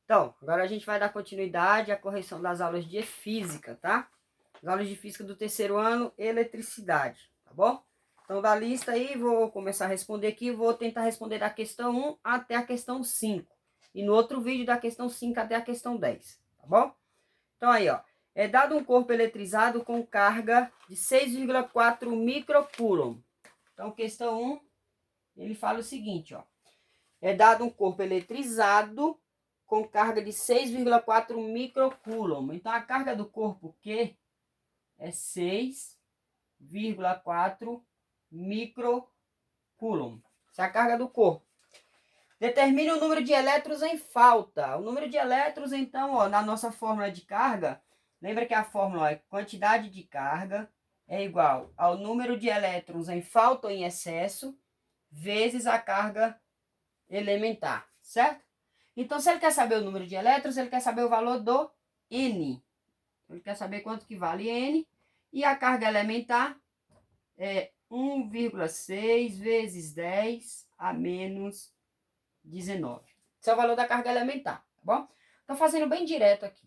Então, agora a gente vai dar continuidade à correção das aulas de física, tá? As aulas de física do terceiro ano, eletricidade, tá bom? Então, da lista aí, vou começar a responder aqui, vou tentar responder da questão 1 até a questão 5. E no outro vídeo, da questão 5 até a questão 10, tá bom? Então, aí, ó. É dado um corpo eletrizado com carga de 6,4 microcoulomb. Então, questão 1, ele fala o seguinte, ó. É dado um corpo eletrizado com carga de 6,4 microcoulomb. Então, a carga do corpo Q é 6,4 microcoulomb. Essa é a carga do corpo. Determine o número de elétrons em falta. O número de elétrons, então, ó, na nossa fórmula de carga, lembra que a fórmula é quantidade de carga é igual ao número de elétrons em falta ou em excesso, vezes a carga elementar, certo? Então, se ele quer saber o número de elétrons, ele quer saber o valor do N. Ele quer saber quanto que vale N. E a carga elementar é 1,6 vezes 10 a menos 19. Esse é o valor da carga elementar, tá bom? Estou fazendo bem direto aqui.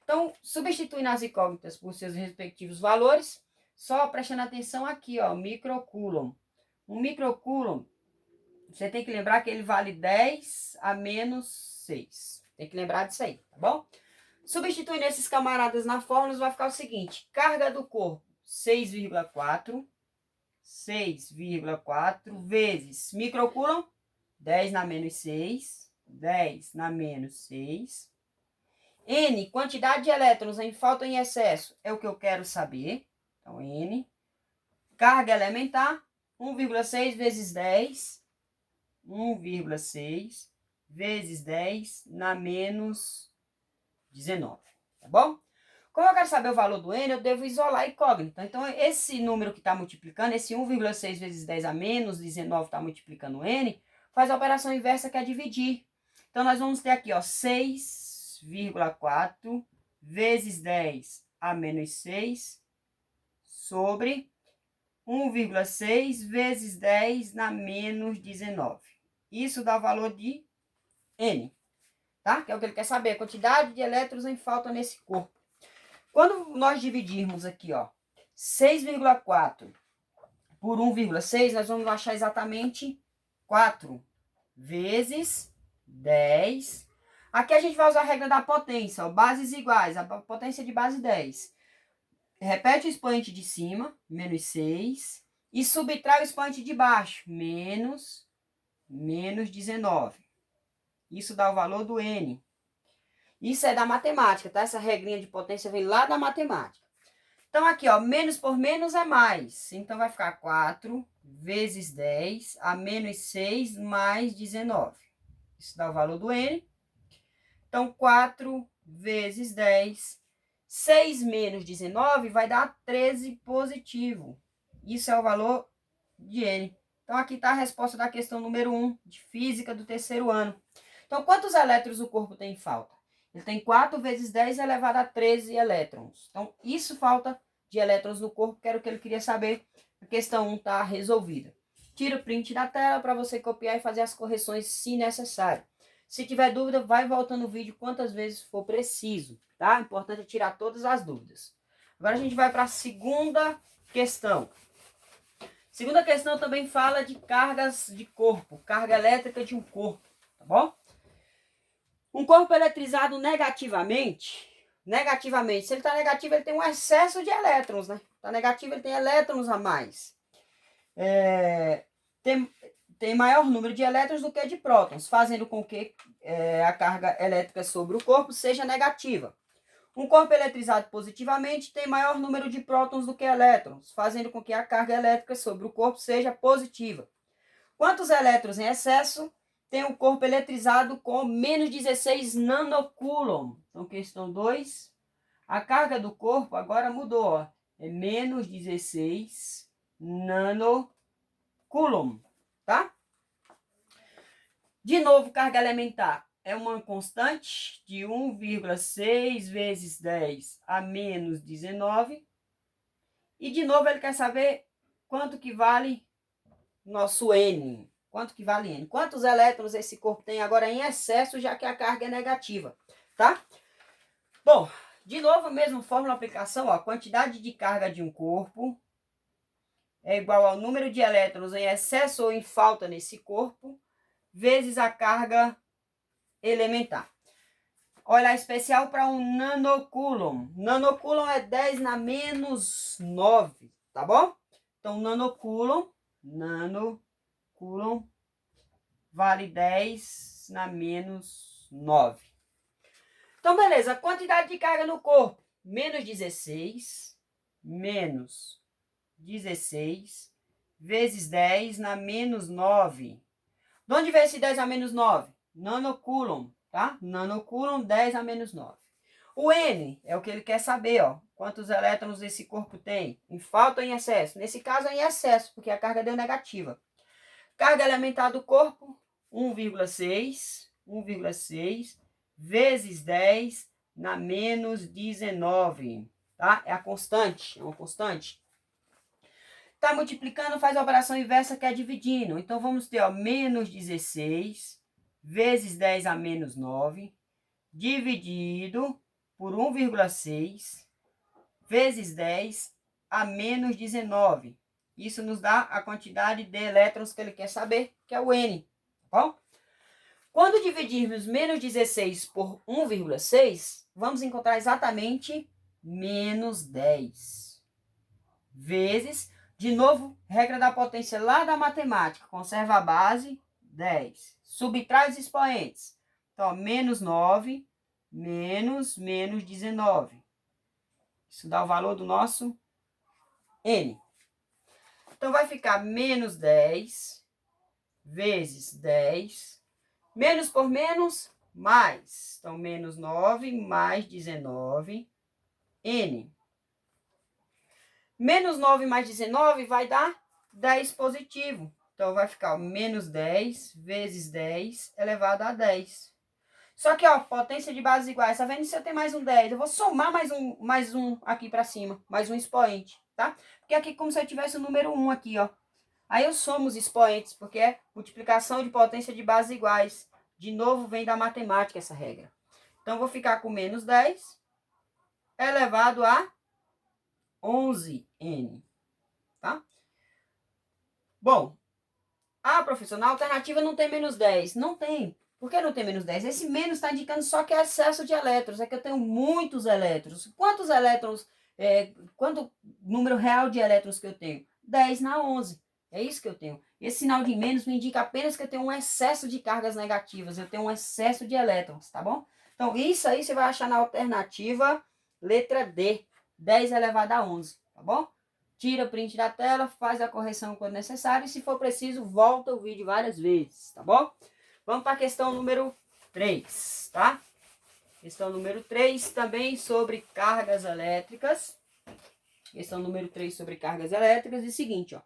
Então, substituindo as incógnitas por seus respectivos valores, só prestando atenção aqui, ó, microcoulomb. Um microcoulomb, você tem que lembrar que ele vale 10 a menos 6. Tem que lembrar disso aí, tá bom? Substituindo esses camaradas na fórmula, vai ficar o seguinte. Carga do corpo, 6,4 vezes microcoulomb, 10 na menos 6, 10 na menos 6. N, quantidade de elétrons em falta ou em excesso, é o que eu quero saber. Então, N. Carga elementar, 1,6 vezes 10, 1,6 vezes 10 na menos 19, tá bom? Como eu quero saber o valor do N, eu devo isolar a incógnita. Então, esse número que está multiplicando, esse 1,6 vezes 10 a menos 19 está multiplicando o N, faz a operação inversa que é dividir. Então, nós vamos ter aqui, ó, 6,4 vezes 10 a menos 6 sobre 1,6 vezes 10 na menos 19. Isso dá o valor de N, tá? Que é o que ele quer saber, a quantidade de elétrons em falta nesse corpo. Quando nós dividirmos aqui, ó, 6,4 por 1,6, nós vamos achar exatamente 4 vezes 10. Aqui a gente vai usar a regra da potência, ó, bases iguais, a potência de base 10. Repete o expoente de cima, menos 6, e subtrai o expoente de baixo, menos 19. Isso dá o valor do N. Isso é da matemática, tá? Essa regrinha de potência vem lá da matemática. Então, aqui, ó, menos por menos é mais. Então, vai ficar 4 vezes 10 a menos 6 mais 19. Isso dá o valor do N. Então, 4 vezes 10. 6 menos 19 vai dar 13 positivo. Isso é o valor de N. Então, aqui está a resposta da questão número 1 de física do terceiro ano. Então, quantos elétrons o corpo tem em falta? Ele tem 4 vezes 10 elevado a 13 elétrons. Então, isso falta de elétrons no corpo, que era o que ele queria saber. A questão 1 está resolvida. Tira o print da tela para você copiar e fazer as correções se necessário. Se tiver dúvida, vai voltando o vídeo quantas vezes for preciso, tá? Importante é tirar todas as dúvidas. Agora a gente vai para a segunda questão. Segunda questão também fala de cargas de corpo, carga elétrica de um corpo, tá bom? Um corpo eletrizado negativamente, se ele está negativo, ele tem um excesso de elétrons, né? Está negativo, ele tem elétrons a mais. Tem maior número de elétrons do que de prótons, fazendo com que a carga elétrica sobre o corpo seja negativa. Um corpo eletrizado positivamente tem maior número de prótons do que elétrons, fazendo com que a carga elétrica sobre o corpo seja positiva. Quantos elétrons em excesso tem um corpo eletrizado com menos 16 nanocoulomb? Então, questão 2. A carga do corpo agora mudou, ó. É menos 16 nanocoulomb, tá? De novo, carga elementar é uma constante de 1,6 vezes 10 a menos 19. E de novo ele quer saber quanto que vale nosso N. quanto que vale N? Quantos elétrons esse corpo tem agora em excesso, já que a carga é negativa, tá? Bom, de novo, a mesma fórmula de aplicação, ó, a quantidade de carga de um corpo é igual ao número de elétrons em excesso ou em falta nesse corpo, vezes a carga elementar. Olha, especial para um nanocoulomb. Nanocoulomb é 10 na menos 9, tá bom? Então, nanocoulomb vale 10 na menos 9. Então, beleza. A quantidade de carga no corpo, menos 16 vezes 10 na menos 9. De onde vem esse 10 a menos 9? Nanocoulomb, tá? Nanocoulomb, 10 a menos 9. O N é o que ele quer saber, ó. Quantos elétrons esse corpo tem? Em falta ou em excesso? Nesse caso é em excesso, porque a carga deu negativa. Carga elementar do corpo, 1,6 vezes 10 na menos 19, tá? É a constante, é uma constante. Tá multiplicando, faz a operação inversa, que é dividindo. Então, vamos ter, ó, menos 16 vezes 10 a menos 9, dividido por 1,6 vezes 10 a menos 19. Isso nos dá a quantidade de elétrons que ele quer saber, que é o N, tá bom? Quando dividirmos menos 16 por 1,6, vamos encontrar exatamente menos 10. Vezes, de novo, regra da potência lá da matemática, conserva a base, 10. Subtrai os expoentes. Então, menos 9, menos 19. Isso dá o valor do nosso N. Então, vai ficar menos 10 vezes 10. Menos por menos, mais. Então, menos 9 mais 19, N. Menos 9 mais 19 vai dar 10 positivo. Então, vai ficar menos 10 vezes 10 elevado a 10. Só que, ó, potência de bases iguais. Tá vendo? Se eu tenho mais um 10, eu vou somar mais um aqui para cima. Mais um expoente, tá? Porque aqui é como se eu tivesse o número 1 aqui, ó. Aí eu somo os expoentes, porque é multiplicação de potência de bases iguais. De novo, vem da matemática essa regra. Então, vou ficar com menos 10 elevado a 11N, tá? Bom, professor, na alternativa não tem menos 10. Não tem. Por que não tem menos 10? Esse menos está indicando só que é excesso de elétrons. É que eu tenho muitos elétrons. Quantos elétrons, quanto número real de elétrons que eu tenho? 10 na 11. É isso que eu tenho. Esse sinal de menos me indica apenas que eu tenho um excesso de cargas negativas. Eu tenho um excesso de elétrons, tá bom? Então, isso aí você vai achar na alternativa letra D. 10 elevado a 11, tá bom? Tira o print da tela, faz a correção quando necessário e, se for preciso, volta o vídeo várias vezes, tá bom? Vamos para a questão número 3, tá? Questão número 3, também sobre cargas elétricas. Questão número 3 sobre cargas elétricas. É o seguinte, ó.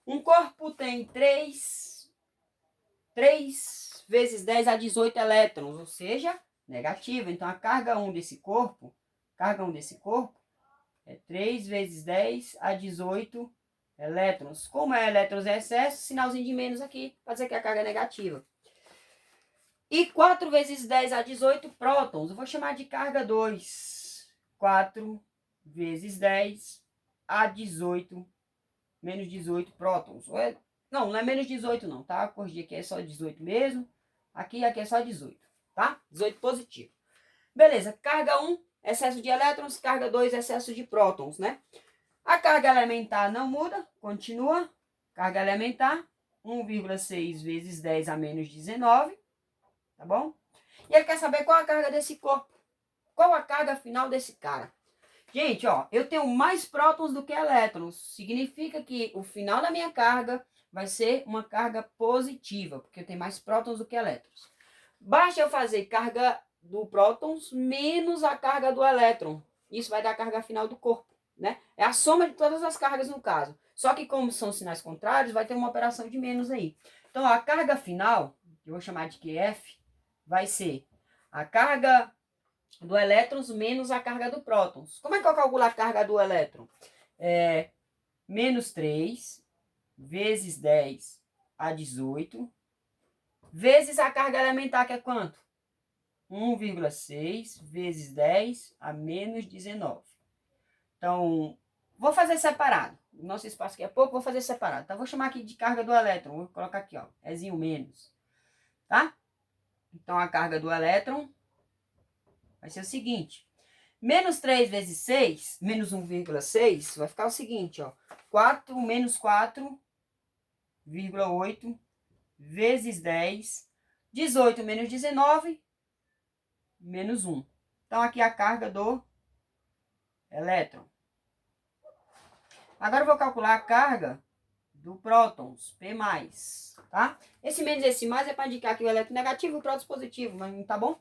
Um corpo tem 3 vezes 10 a 18 elétrons, ou seja, negativa. Então, a carga 1 desse corpo é 3 vezes 10 a 18 elétrons. Como é elétrons é excesso, sinalzinho de menos aqui, para dizer que a carga é negativa. E 4 vezes 10 a 18 prótons. Eu vou chamar de carga 2. 4 vezes 10 a 18, menos 18 prótons. Não é menos 18 não, tá? Corrigir aqui, é só 18 mesmo. Aqui é só 18, tá? 18 positivo. Beleza, carga 1, excesso de elétrons, carga 2, excesso de prótons, né? A carga elementar não muda, continua. Carga elementar, 1,6 vezes 10 a menos 19, tá bom? E ele quer saber qual a carga desse corpo. Qual a carga final desse cara? Gente, ó, eu tenho mais prótons do que elétrons. Significa que o final da minha carga vai ser uma carga positiva, porque eu tenho mais prótons do que elétrons. Basta eu fazer carga do prótons menos a carga do elétron. Isso vai dar a carga final do corpo, né? É a soma de todas as cargas no caso. Só que como são sinais contrários, vai ter uma operação de menos aí. Então, a carga final, que eu vou chamar de QF, vai ser a carga do elétrons menos a carga do prótons. Como é que eu calculo a carga do elétron? Menos 3 vezes 10 a 18, vezes a carga elementar, que é quanto? 1,6 vezes 10 a menos 19. Então, vou fazer separado. O nosso espaço aqui é pouco, vou fazer separado. Então, vou chamar aqui de carga do elétron. Vou colocar aqui, ó, Ezinho menos. Tá? Então, a carga do elétron vai ser o seguinte. Menos 3 vezes 6, menos 1,6, vai ficar o seguinte, ó. 4 menos 4,8 vezes 10. 18 menos 19, menos 1. Então, aqui é a carga do elétron. Agora, eu vou calcular a carga do prótons, P+, tá? Esse menos e esse mais é para indicar que o elétron negativo e o próton positivo, mas não tá bom?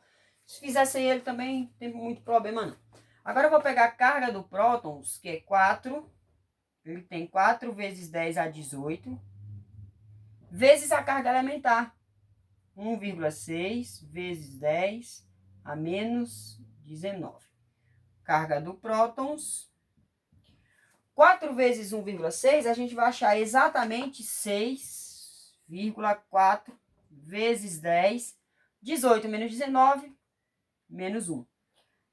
Se fizer sem ele também, não tem muito problema, não. Agora, eu vou pegar a carga do prótons, que é 4, ele tem 4 vezes 10 a 18, vezes a carga elementar, 1,6 vezes 10 a menos 19. Carga do prótons, 4 vezes 1,6, a gente vai achar exatamente 6,4 vezes 10, 18 menos 19, menos 1.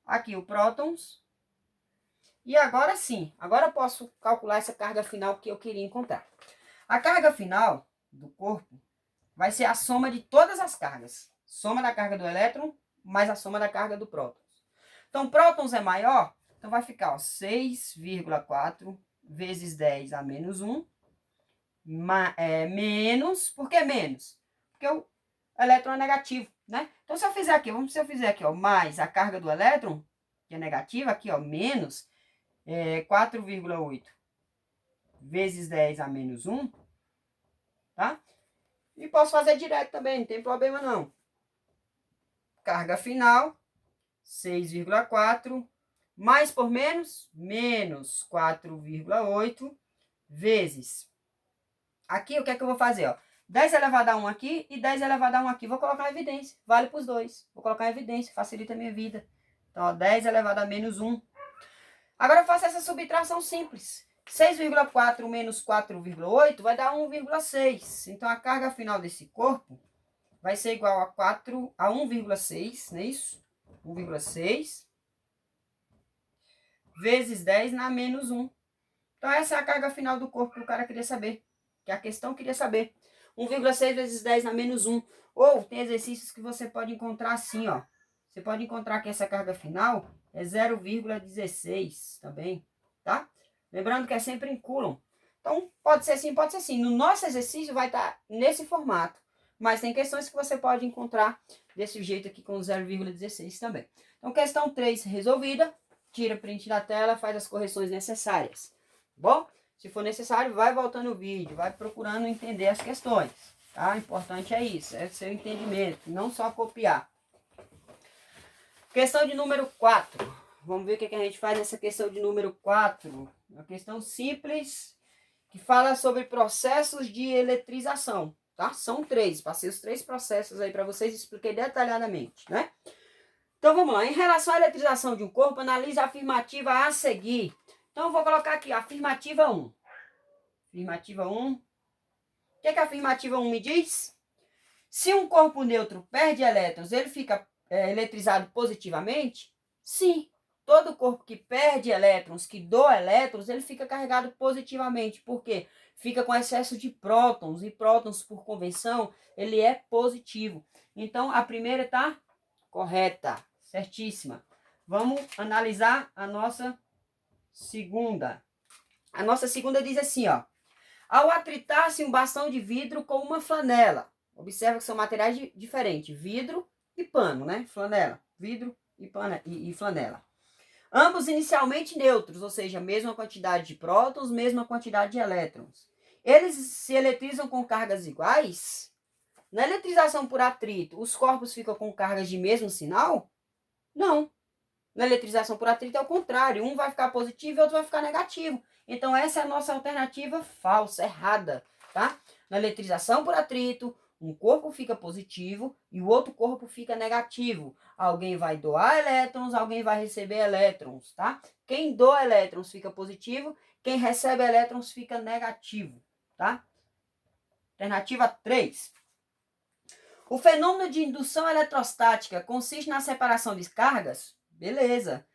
Aqui o prótons. E agora sim, agora eu posso calcular essa carga final que eu queria encontrar. A carga final do corpo vai ser a soma de todas as cargas. Soma da carga do elétron mais a soma da carga do prótons. Então, prótons é maior, então vai ficar 6,4 vezes 10 a menos 1, menos, por que menos? Porque o elétron é negativo, né? Então, se eu fizer aqui, se eu fizer aqui, ó, mais a carga do elétron, que é negativa, aqui, ó, menos 4,8 vezes 10 a menos 1, tá? E posso fazer direto também, não tem problema não. Carga final, 6,4, mais por menos, menos 4,8, vezes. Aqui, o que é que eu vou fazer, ó? 10 elevado a 1 aqui e 10 elevado a 1 aqui. Vou colocar em evidência, vale para os dois. Vou colocar em evidência, facilita a minha vida. Então, ó, 10 elevado a menos 1. Agora eu faço essa subtração simples. 6,4 menos 4,8 vai dar 1,6. Então, a carga final desse corpo vai ser igual a 1,6, não é isso? 1,6 vezes 10 na menos 1. Então, essa é a carga final do corpo que o cara queria saber. Que a questão queria saber. 1,6 vezes 10 na menos 1. Ou tem exercícios que você pode encontrar assim, ó. Você pode encontrar que essa carga final é 0,16 também, tá? Lembrando que é sempre em Coulomb. Então, pode ser assim, pode ser assim. No nosso exercício vai estar nesse formato. Mas tem questões que você pode encontrar desse jeito aqui com 0,16 também. Então, questão 3 resolvida. Tira print da tela, faz as correções necessárias. Bom, se for necessário, vai voltando o vídeo, vai procurando entender as questões, tá? O importante é isso, é o seu entendimento, não só copiar. Questão de número 4. Vamos ver o que a gente faz nessa questão de número 4. Uma questão simples, que fala sobre processos de eletrização, tá? São 3, passei os 3 processos aí para vocês, expliquei detalhadamente, né? Então, vamos lá. Em relação à eletrização de um corpo, analise a afirmativa a seguir. Então, eu vou colocar aqui, afirmativa 1. Afirmativa 1. O que a afirmativa 1 me diz? Se um corpo neutro perde elétrons, ele fica eletrizado positivamente? Sim. Todo corpo que perde elétrons, que doa elétrons, ele fica carregado positivamente. Por quê? Fica com excesso de prótons. E prótons, por convenção, ele é positivo. Então, a primeira está correta. Certíssima. Vamos analisar a nossa segunda. A nossa segunda diz assim, ó. Ao atritar-se um bastão de vidro com uma flanela. Observa que são materiais diferentes. Vidro e pano, né? Flanela. Vidro e flanela. Ambos inicialmente neutros, ou seja, mesma quantidade de prótons, mesma quantidade de elétrons. Eles se eletrizam com cargas iguais? Na eletrização por atrito, os corpos ficam com cargas de mesmo sinal? Não. Na eletrização por atrito é o contrário. Um vai ficar positivo e o outro vai ficar negativo. Então, essa é a nossa alternativa falsa, errada, tá? Na eletrização por atrito, um corpo fica positivo e o outro corpo fica negativo. Alguém vai doar elétrons, alguém vai receber elétrons, tá? Quem doa elétrons fica positivo, quem recebe elétrons fica negativo, tá? Alternativa 3. O fenômeno de indução eletrostática consiste na separação de cargas? Beleza.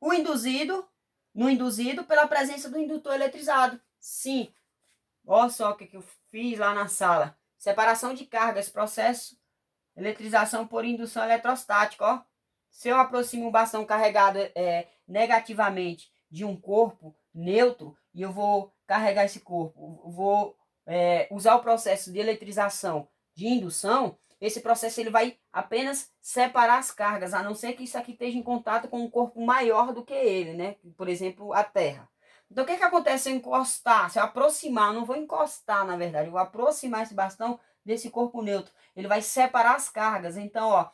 No induzido pela presença do indutor eletrizado. Sim. Olha só o que eu fiz lá na sala. Separação de cargas, processo, eletrização por indução eletrostática. Ó. Se eu aproximo um bastão carregado negativamente de um corpo neutro e eu vou carregar esse corpo, vou usar o processo de eletrização de indução, esse processo ele vai apenas separar as cargas, a não ser que isso aqui esteja em contato com um corpo maior do que ele, né? Por exemplo, a Terra. Então, o que acontece se eu encostar, se eu aproximar, eu não vou encostar, na verdade, eu vou aproximar esse bastão desse corpo neutro. Ele vai separar as cargas. Então, ó,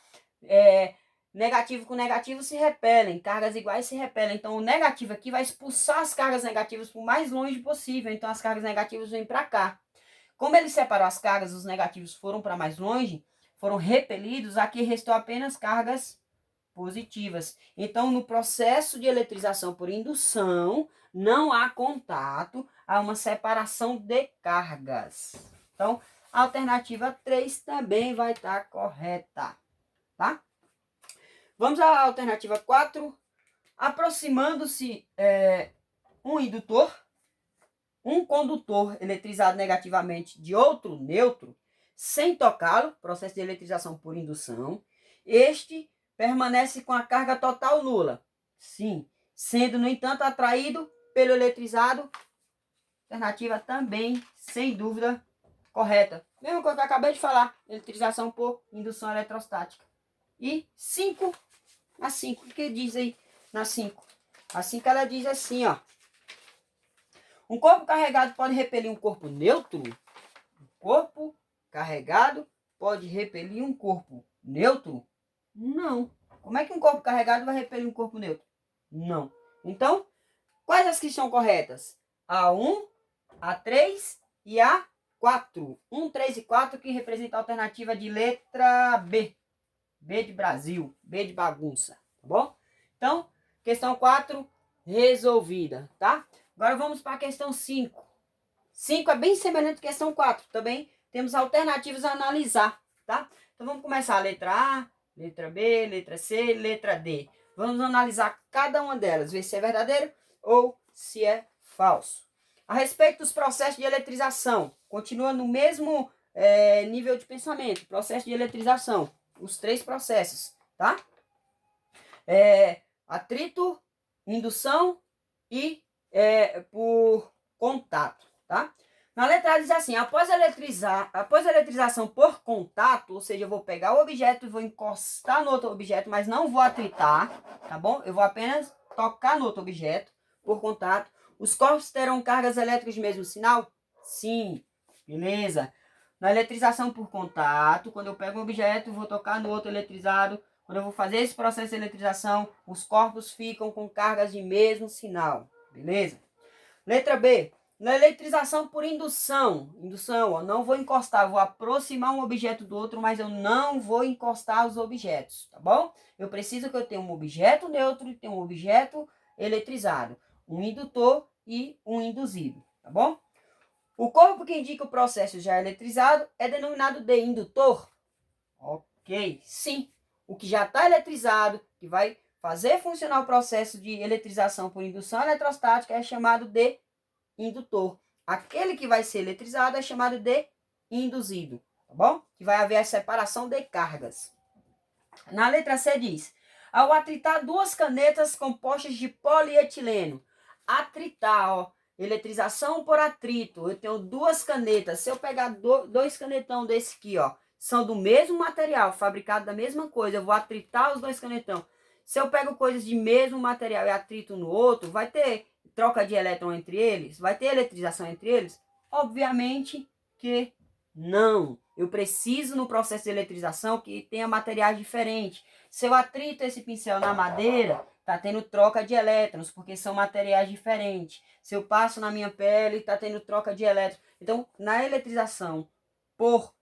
negativo com negativo se repelem, cargas iguais se repelem. Então, o negativo aqui vai expulsar as cargas negativas para o mais longe possível. Então, as cargas negativas vêm para cá. Como ele separou as cargas, os negativos foram para mais longe, foram repelidos, aqui restou apenas cargas positivas. Então, no processo de eletrização por indução, não há contato, há uma separação de cargas. Então, a alternativa 3 também vai estar correta, tá? Vamos à alternativa 4. Aproximando-se um indutor, um condutor eletrizado negativamente de outro neutro, sem tocá-lo, processo de eletrização por indução, este permanece com a carga total nula. Sim, sendo, no entanto, atraído pelo eletrizado. Alternativa também, sem dúvida, correta. Mesma coisa que eu acabei de falar, eletrização por indução eletrostática. E 5, a 5, o que diz aí na 5? A 5 ela diz assim, ó. Um corpo carregado pode repelir um corpo neutro? Um corpo carregado pode repelir um corpo neutro? Não. Como é que um corpo carregado vai repelir um corpo neutro? Não. Então, quais as que estão corretas? A1, A3 e A4. 1, 3 e 4 que representa a alternativa de letra B. B de Brasil, B de bagunça, tá bom? Então, questão 4 resolvida, tá? Agora vamos para a questão 5. 5 é bem semelhante à questão 4. Também temos alternativas a analisar, tá? Então vamos começar a letra A, letra B, letra C, letra D. Vamos analisar cada uma delas, ver se é verdadeiro ou se é falso. A respeito dos processos de eletrização, continua no mesmo nível de pensamento, processo de eletrização, os 3 processos, tá? Atrito, indução e por contato, tá? Na letra A diz assim, após a eletrização por contato, ou seja, eu vou pegar o objeto e vou encostar no outro objeto, mas não vou atritar, tá bom? Eu vou apenas tocar no outro objeto por contato. Os corpos terão cargas elétricas de mesmo sinal? Sim, beleza. Na eletrização por contato, quando eu pego um objeto e vou tocar no outro eletrizado, quando eu vou fazer esse processo de eletrização, os corpos ficam com cargas de mesmo sinal, beleza? Letra B. Na eletrização por indução, ó, não vou encostar, eu vou aproximar um objeto do outro, mas eu não vou encostar os objetos, tá bom? Eu preciso que eu tenha um objeto neutro e tenha um objeto eletrizado, um indutor e um induzido, tá bom? O corpo que indica o processo já eletrizado é denominado de indutor? Ok, sim. O que já está eletrizado, que vai fazer funcionar o processo de eletrização por indução eletrostática é chamado de indutor. Aquele que vai ser eletrizado é chamado de induzido, tá bom? Que vai haver a separação de cargas. Na letra C diz, ao atritar 2 canetas compostas de polietileno, atritar, ó, eletrização por atrito, eu tenho 2 canetas, se eu pegar 2 canetão desse aqui, ó, são do mesmo material, fabricado da mesma coisa, eu vou atritar os 2 canetão. Se eu pego coisas de mesmo material e atrito no outro, vai ter troca de elétron entre eles? Vai ter eletrização entre eles? Obviamente que não. Eu preciso no processo de eletrização que tenha materiais diferentes. Se eu atrito esse pincel na madeira, tá tendo troca de elétrons, porque são materiais diferentes. Se eu passo na minha pele, tá tendo troca de elétrons. Então, na eletrização por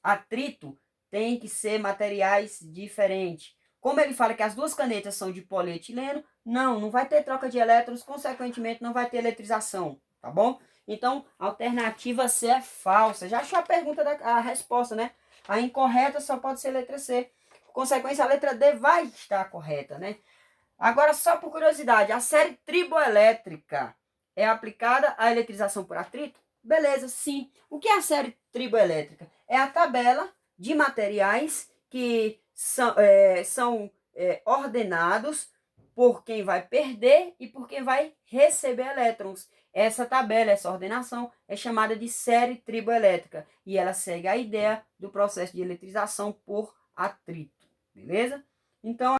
atrito, tem que ser materiais diferentes. Como ele fala que as 2 canetas são de polietileno, não vai ter troca de elétrons, consequentemente não vai ter eletrização, tá bom? Então, a alternativa C é falsa. Já achou a pergunta, a resposta, né? A incorreta só pode ser a letra C. Por consequência, a letra D vai estar correta, né? Agora, só por curiosidade, a série triboelétrica é aplicada à eletrização por atrito? Beleza, sim. O que é a série triboelétrica? É a tabela de materiais que são ordenados por quem vai perder e por quem vai receber elétrons. Essa tabela, essa ordenação é chamada de série triboelétrica e ela segue a ideia do processo de eletrização por atrito, beleza? Então,